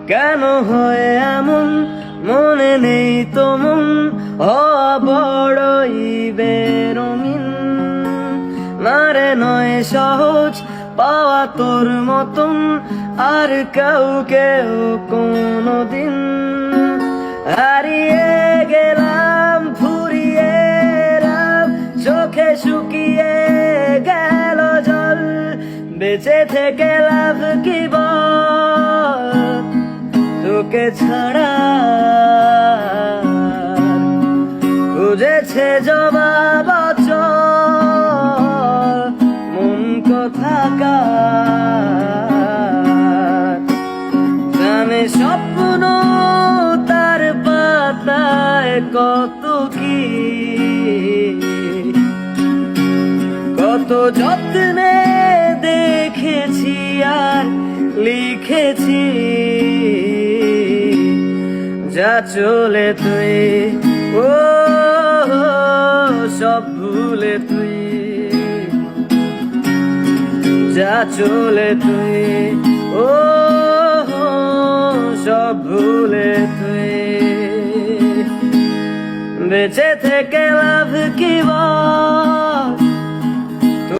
কেন হয় এমন মনে নেই তো মন হওয়া বড়ই বেরঙিন না রে নয় সহজ পাওয়া তোর মতন আর কেউ কোনোদিন হারিয়ে গেলাম ফুরিয়ে এলাম চোখে শুকিয়ে গেল জল বেঁচে থেকে লাভ কি বল তোকে ছাড়া খুঁজেছে জবাব অচল মন কোথাকার জানে স্বপ্ন তার পাতায় কত কি কত যত্নে দেখেছি আর লিখেছি যা চলে তুই ও সব ভুলে তুই যা চলে তুই ও সব ভুলে তুই বেঁচে থেকে লাভ কি বল